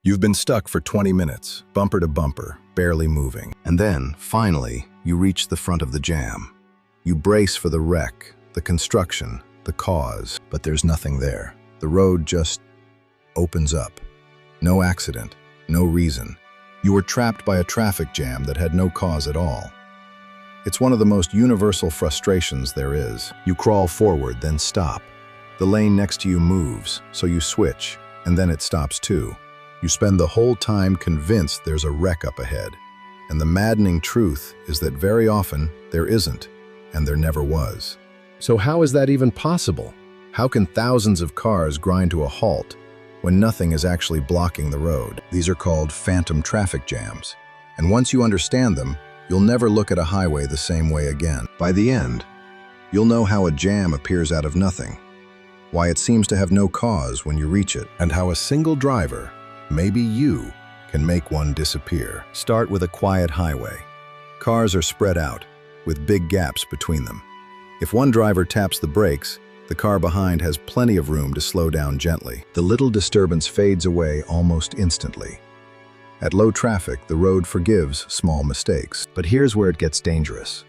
You've been stuck for 20 minutes, bumper to bumper, barely moving. And then, finally, you reach the front of the jam. You brace for the wreck, the construction, the cause, but there's nothing there. The road just opens up. No accident, no reason. You were trapped by a traffic jam that had no cause at all. It's one of the most universal frustrations there is. You crawl forward, then stop. The lane next to you moves, so you switch, and then it stops too. You spend the whole time convinced there's a wreck up ahead. And the maddening truth is that very often there isn't, and there never was. So how is that even possible? How can thousands of cars grind to a halt when nothing is actually blocking the road? These are called phantom traffic jams. And once you understand them, you'll never look at a highway the same way again. By the end, you'll know how a jam appears out of nothing, why it seems to have no cause when you reach it, and how a single driver, maybe you, can make one disappear. Start with a quiet highway. Cars are spread out, with big gaps between them. If one driver taps the brakes, the car behind has plenty of room to slow down gently. The little disturbance fades away almost instantly. At low traffic, the road forgives small mistakes. But here's where it gets dangerous.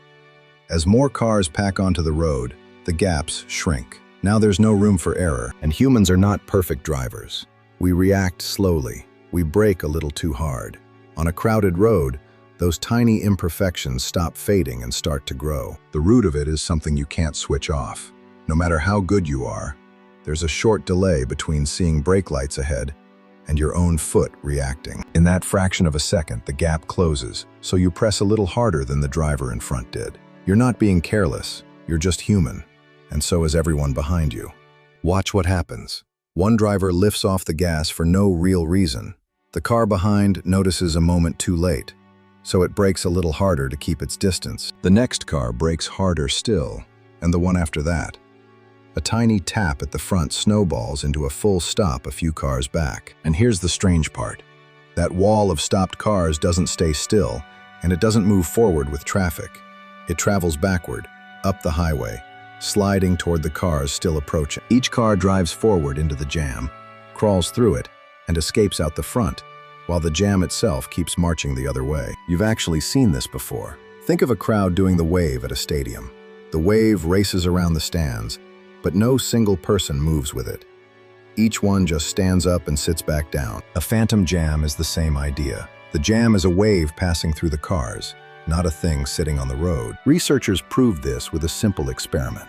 As more cars pack onto the road, the gaps shrink. Now there's no room for error, and humans are not perfect drivers. We react slowly. We brake a little too hard. On a crowded road, those tiny imperfections stop fading and start to grow. The root of it is something you can't switch off. No matter how good you are, there's a short delay between seeing brake lights ahead and your own foot reacting. In that fraction of a second, the gap closes, so you press a little harder than the driver in front did. You're not being careless, you're just human, and so is everyone behind you. Watch what happens. One driver lifts off the gas for no real reason. The car behind notices a moment too late, so it brakes a little harder to keep its distance. The next car brakes harder still, and the one after that. A tiny tap at the front snowballs into a full stop a few cars back. And here's the strange part. That wall of stopped cars doesn't stay still, and it doesn't move forward with traffic. It travels backward, up the highway, sliding toward the cars still approaching. Each car drives forward into the jam, crawls through it, and escapes out the front, while the jam itself keeps marching the other way. You've actually seen this before. Think of a crowd doing the wave at a stadium. The wave races around the stands, but no single person moves with it. Each one just stands up and sits back down. A phantom jam is the same idea. The jam is a wave passing through the cars, not a thing sitting on the road. Researchers proved this with a simple experiment.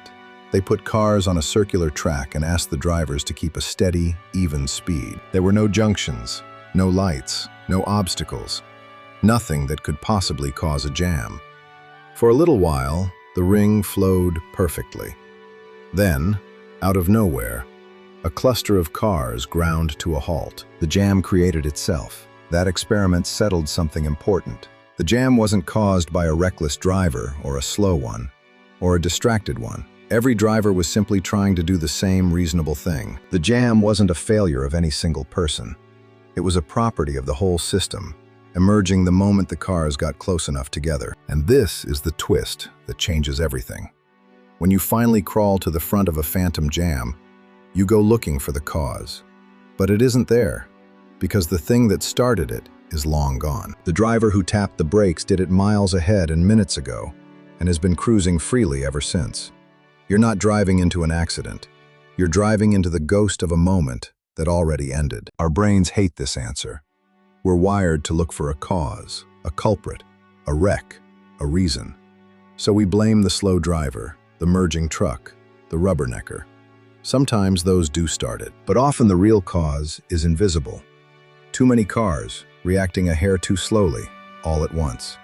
They put cars on a circular track and asked the drivers to keep a steady, even speed. There were no junctions, no lights, no obstacles, nothing that could possibly cause a jam. For a little while, the ring flowed perfectly. Then, out of nowhere, a cluster of cars ground to a halt. The jam created itself. That experiment settled something important. The jam wasn't caused by a reckless driver or a slow one, or a distracted one. Every driver was simply trying to do the same reasonable thing. The jam wasn't a failure of any single person. It was a property of the whole system, emerging the moment the cars got close enough together. And this is the twist that changes everything. When you finally crawl to the front of a phantom jam, you go looking for the cause. But it isn't there, because the thing that started it is long gone. The driver who tapped the brakes did it miles ahead and minutes ago, and has been cruising freely ever since. You're not driving into an accident. You're driving into the ghost of a moment that already ended. Our brains hate this answer. We're wired to look for a cause, a culprit, a wreck, a reason. So we blame the slow driver, the merging truck, the rubbernecker. Sometimes those do start it, but often the real cause is invisible. Too many cars, reacting a hair too slowly, all at once.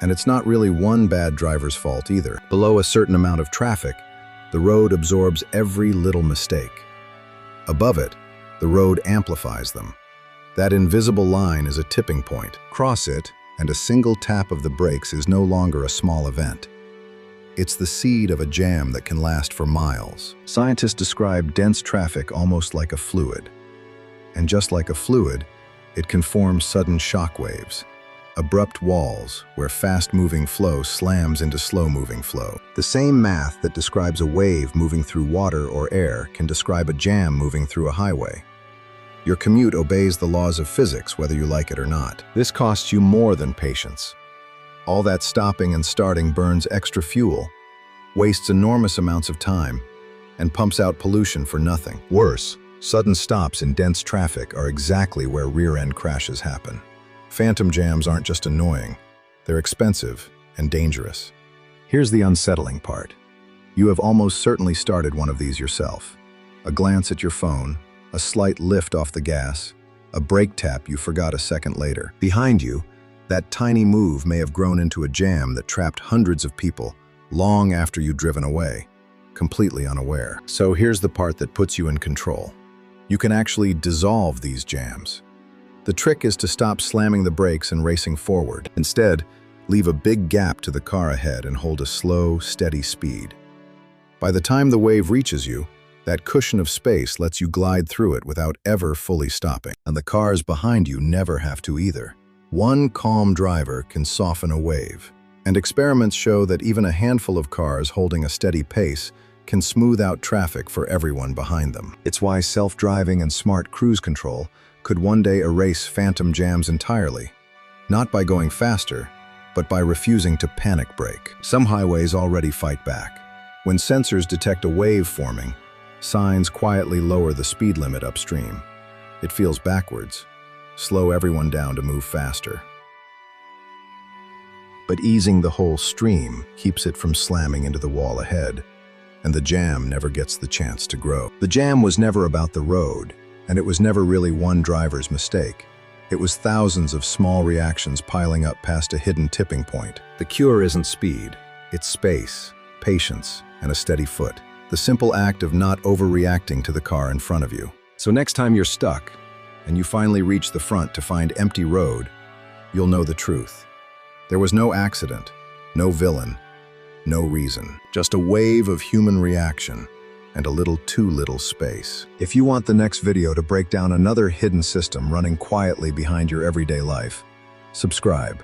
And it's not really one bad driver's fault either. Below a certain amount of traffic, the road absorbs every little mistake. Above it, the road amplifies them. That invisible line is a tipping point. Cross it, and a single tap of the brakes is no longer a small event. It's the seed of a jam that can last for miles. Scientists describe dense traffic almost like a fluid. And just like a fluid, it can form sudden shock waves, abrupt walls where fast-moving flow slams into slow-moving flow. The same math that describes a wave moving through water or air can describe a jam moving through a highway. Your commute obeys the laws of physics whether you like it or not. This costs you more than patience. All that stopping and starting burns extra fuel, wastes enormous amounts of time, and pumps out pollution for nothing. Worse, sudden stops in dense traffic are exactly where rear-end crashes happen. Phantom jams aren't just annoying, they're expensive and dangerous. Here's the unsettling part. You have almost certainly started one of these yourself. A glance at your phone, a slight lift off the gas, a brake tap you forgot a second later. Behind you, that tiny move may have grown into a jam that trapped hundreds of people long after you'd driven away, completely unaware. So here's the part that puts you in control. You can actually dissolve these jams. The trick is to stop slamming the brakes and racing forward. Instead, leave a big gap to the car ahead and hold a slow, steady speed. By the time the wave reaches you, that cushion of space lets you glide through it without ever fully stopping, and the cars behind you never have to either. One calm driver can soften a wave, and experiments show that even a handful of cars holding a steady pace can smooth out traffic for everyone behind them. It's why self-driving and smart cruise control could one day erase phantom jams entirely, not by going faster, but by refusing to panic brake. Some highways already fight back. When sensors detect a wave forming, signs quietly lower the speed limit upstream. It feels backwards, slow everyone down to move faster. But easing the whole stream keeps it from slamming into the wall ahead, and the jam never gets the chance to grow. The jam was never about the road, and it was never really one driver's mistake. It was thousands of small reactions piling up past a hidden tipping point. The cure isn't speed, it's space, patience, and a steady foot. The simple act of not overreacting to the car in front of you. So next time you're stuck, and you finally reach the front to find empty road, you'll know the truth. There was no accident, no villain, no reason. Just a wave of human reaction and a little too little space. If you want the next video to break down another hidden system running quietly behind your everyday life, subscribe.